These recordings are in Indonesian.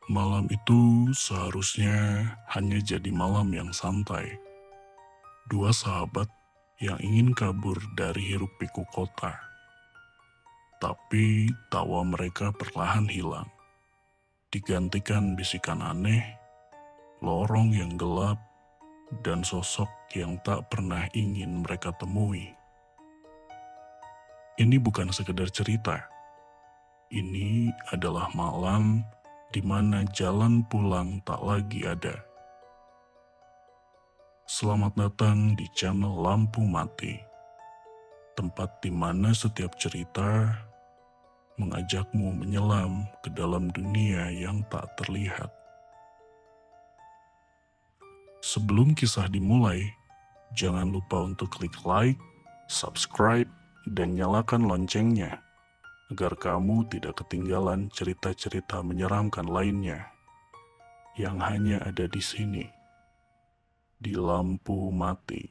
Malam itu seharusnya hanya jadi malam yang santai. Dua sahabat yang ingin kabur dari hiruk-pikuk kota. Tapi tawa mereka perlahan hilang. Digantikan bisikan aneh, lorong yang gelap, dan sosok yang tak pernah ingin mereka temui. Ini bukan sekedar cerita. Ini adalah malam di mana jalan pulang tak lagi ada. Selamat datang di channel Lampu Mati, tempat di mana setiap cerita mengajakmu menyelam ke dalam dunia yang tak terlihat. Sebelum kisah dimulai, jangan lupa untuk klik like, subscribe, dan nyalakan loncengnya, agar kamu tidak ketinggalan cerita-cerita menyeramkan lainnya yang hanya ada di sini, di Lampu Mati.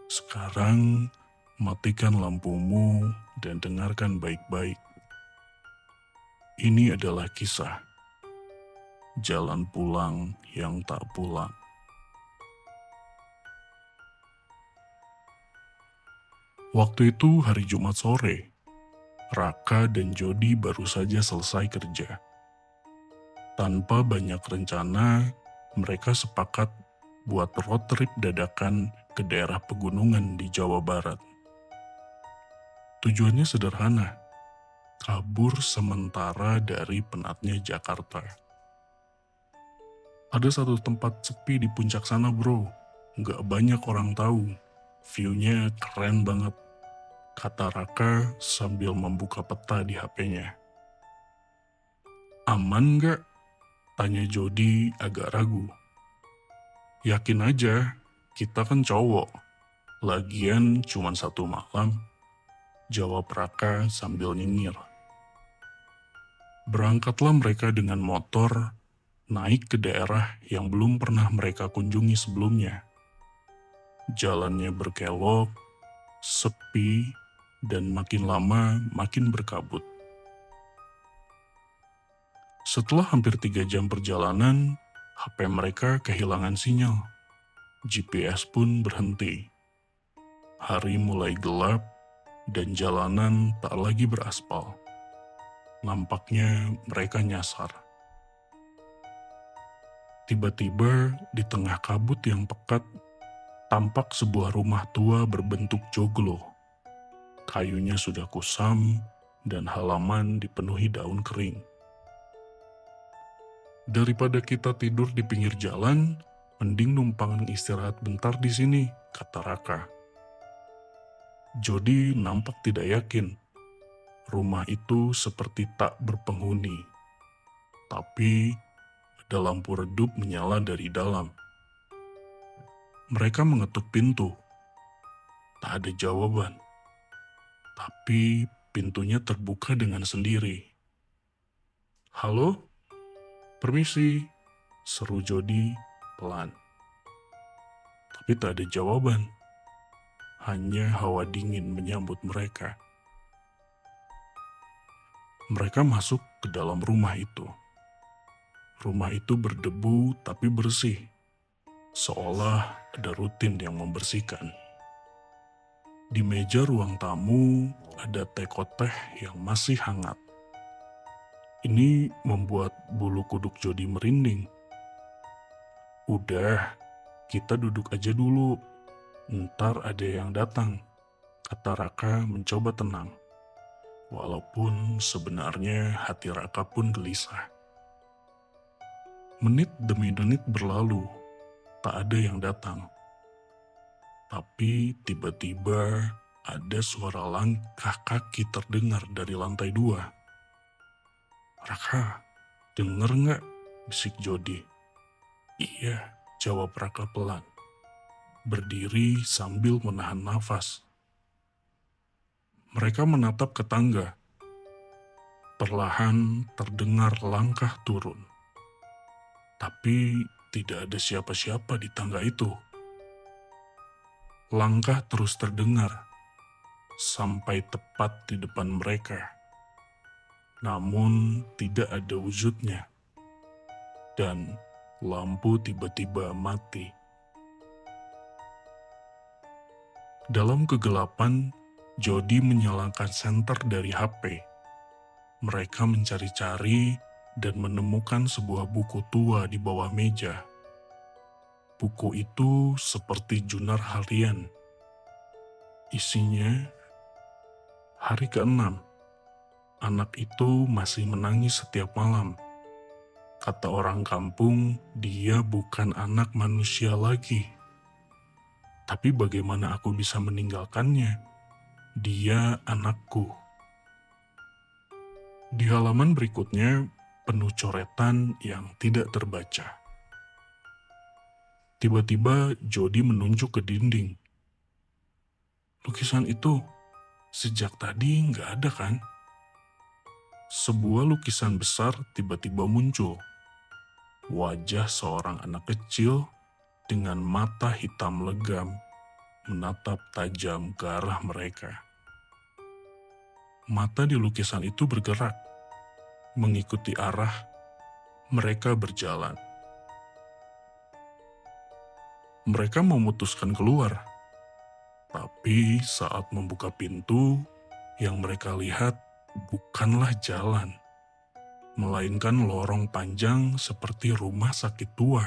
Sekarang, matikan lampumu dan dengarkan baik-baik. Ini adalah kisah jalan pulang yang tak pulang. Waktu itu hari Jumat sore, Raka dan Jody baru saja selesai kerja. Tanpa banyak rencana, mereka sepakat buat road trip dadakan ke daerah pegunungan di Jawa Barat. Tujuannya sederhana, kabur sementara dari penatnya Jakarta. Ada satu tempat sepi di puncak sana bro, nggak banyak orang tahu. View-nya keren banget, kata Raka sambil membuka peta di HP-nya. Aman nggak? Tanya Jody agak ragu. Yakin aja, kita kan cowok. Lagian cuma satu malam, jawab Raka sambil nyengir. Berangkatlah mereka dengan motor, naik ke daerah yang belum pernah mereka kunjungi sebelumnya. Jalannya berkelok, sepi, dan makin lama makin berkabut. Setelah hampir 3 jam perjalanan, HP mereka kehilangan sinyal. GPS pun berhenti. Hari mulai gelap dan jalanan tak lagi beraspal. Nampaknya mereka nyasar. Tiba-tiba di tengah kabut yang pekat, tampak sebuah rumah tua berbentuk joglo. Kayunya sudah kusam dan halaman dipenuhi daun kering. Daripada kita tidur di pinggir jalan, mending numpang istirahat bentar di sini, kata Raka. Jody nampak tidak yakin. Rumah itu seperti tak berpenghuni. Tapi ada lampu redup menyala dari dalam. Mereka mengetuk pintu. Tak ada jawaban. Tapi pintunya terbuka dengan sendiri. Halo? Permisi, seru Jody pelan. Tapi tak ada jawaban. Hanya hawa dingin menyambut mereka. Mereka masuk ke dalam rumah itu. Rumah itu berdebu tapi bersih. Seolah ada rutin yang membersihkan. Di meja ruang tamu ada teko teh yang masih hangat. Ini membuat bulu kuduk Jody merinding. Udah, kita duduk aja dulu. Ntar ada yang datang, kata Raka mencoba tenang. Walaupun sebenarnya hati Raka pun gelisah. Menit demi menit berlalu, tak ada yang datang. Tapi tiba-tiba ada suara langkah kaki terdengar dari lantai 2. Raka, denger nggak? Bisik Jody. Iya, jawab Raka pelan. Berdiri sambil menahan nafas. Mereka menatap ke tangga. Perlahan terdengar langkah turun. Tapi tidak ada siapa-siapa di tangga itu. Langkah terus terdengar sampai tepat di depan mereka. namun tidak ada wujudnya, dan lampu tiba-tiba mati. Dalam kegelapan, Jody menyalakan senter dari HP. Mereka mencari-cari dan menemukan sebuah buku tua di bawah meja. Buku itu seperti jurnal harian. Isinya, hari ke-6. Anak itu masih menangis setiap malam. Kata orang kampung, dia bukan anak manusia lagi. Tapi bagaimana aku bisa meninggalkannya? Dia anakku. Di halaman berikutnya, penuh coretan yang tidak terbaca. Tiba-tiba Jody menunjuk ke dinding. Lukisan itu sejak tadi nggak ada kan? Sebuah lukisan besar tiba-tiba muncul. Wajah seorang anak kecil dengan mata hitam legam menatap tajam ke arah mereka. Mata di lukisan itu bergerak, mengikuti arah mereka berjalan. Mereka memutuskan keluar, tapi saat membuka pintu, yang mereka lihat bukanlah jalan, melainkan lorong panjang seperti rumah sakit tua.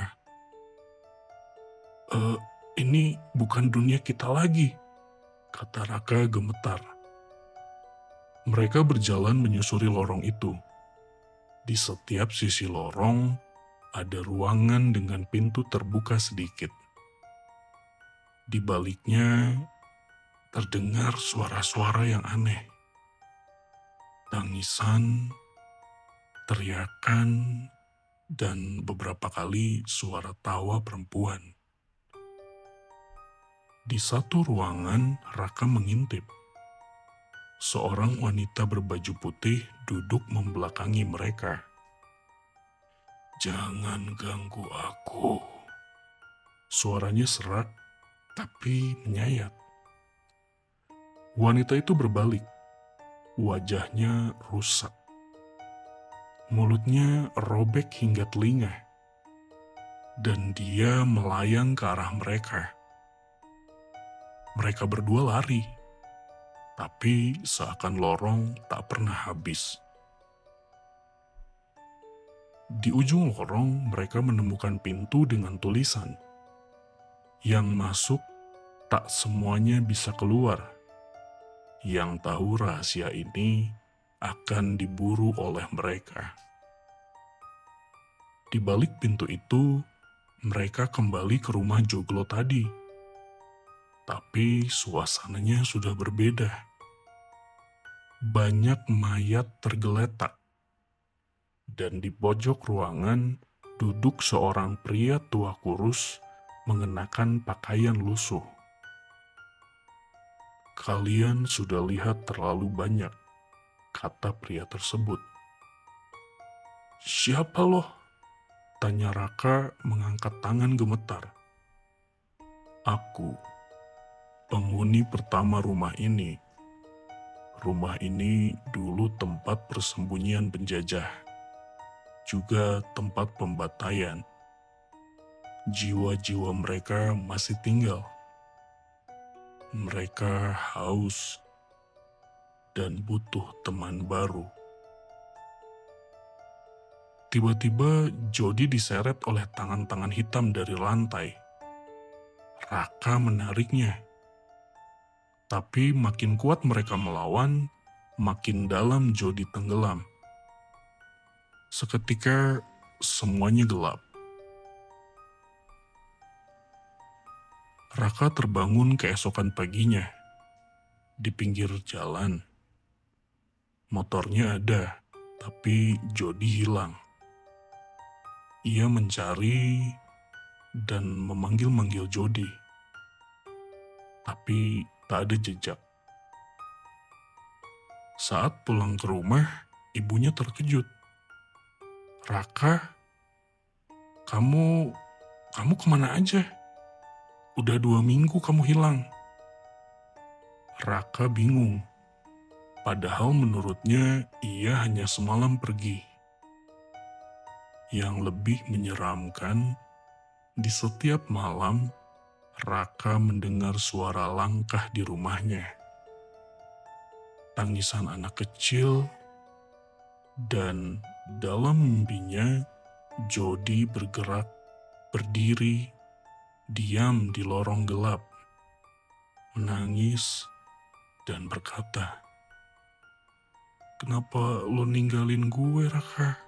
Ini bukan dunia kita lagi, kata Raka gemetar. Mereka berjalan menyusuri lorong itu. Di setiap sisi lorong, ada ruangan dengan pintu terbuka sedikit. Di baliknya, terdengar suara-suara yang aneh. Tangisan, teriakan, dan beberapa kali suara tawa perempuan. Di satu ruangan, Raka mengintip. Seorang wanita berbaju putih duduk membelakangi mereka. Jangan ganggu aku. Suaranya serak, tapi menyayat. Wanita itu berbalik. Wajahnya rusak. Mulutnya robek hingga telinga. Dan dia melayang ke arah mereka. Mereka berdua lari. Tapi seakan lorong tak pernah habis. Di ujung lorong, mereka menemukan pintu dengan tulisan. Yang masuk, tak semuanya bisa keluar. Yang tahu rahasia ini akan diburu oleh mereka. Di balik pintu itu, mereka kembali ke rumah joglo tadi. Tapi suasananya sudah berbeda. Banyak mayat tergeletak. Dan di pojok ruangan duduk seorang pria tua kurus mengenakan pakaian lusuh. Kalian sudah lihat terlalu banyak, kata pria tersebut. Siapa lo? Tanya Raka mengangkat tangan gemetar. Aku, penghuni pertama rumah ini. Rumah ini dulu tempat persembunyian penjajah, juga tempat pembantaian. Jiwa-jiwa mereka masih tinggal. Mereka haus dan butuh teman baru. Tiba-tiba Jody diseret oleh tangan-tangan hitam dari lantai. Raka menariknya. Tapi makin kuat mereka melawan, makin dalam Jody tenggelam. Seketika semuanya gelap. Raka terbangun keesokan paginya. Di pinggir jalan. Motornya ada, tapi Jody hilang. Ia mencari dan memanggil-manggil Jody. Tapi tak ada jejak. Saat pulang ke rumah, ibunya terkejut. Raka, kamu kemana aja? Udah 2 minggu kamu hilang. Raka bingung. Padahal menurutnya ia hanya semalam pergi. Yang lebih menyeramkan, di setiap malam Raka mendengar suara langkah di rumahnya. Tangisan anak kecil, dan dalam mimpinya Jody bergerak, berdiri, diam di lorong gelap, menangis, dan berkata, "Kenapa lo ninggalin gue, Raka?"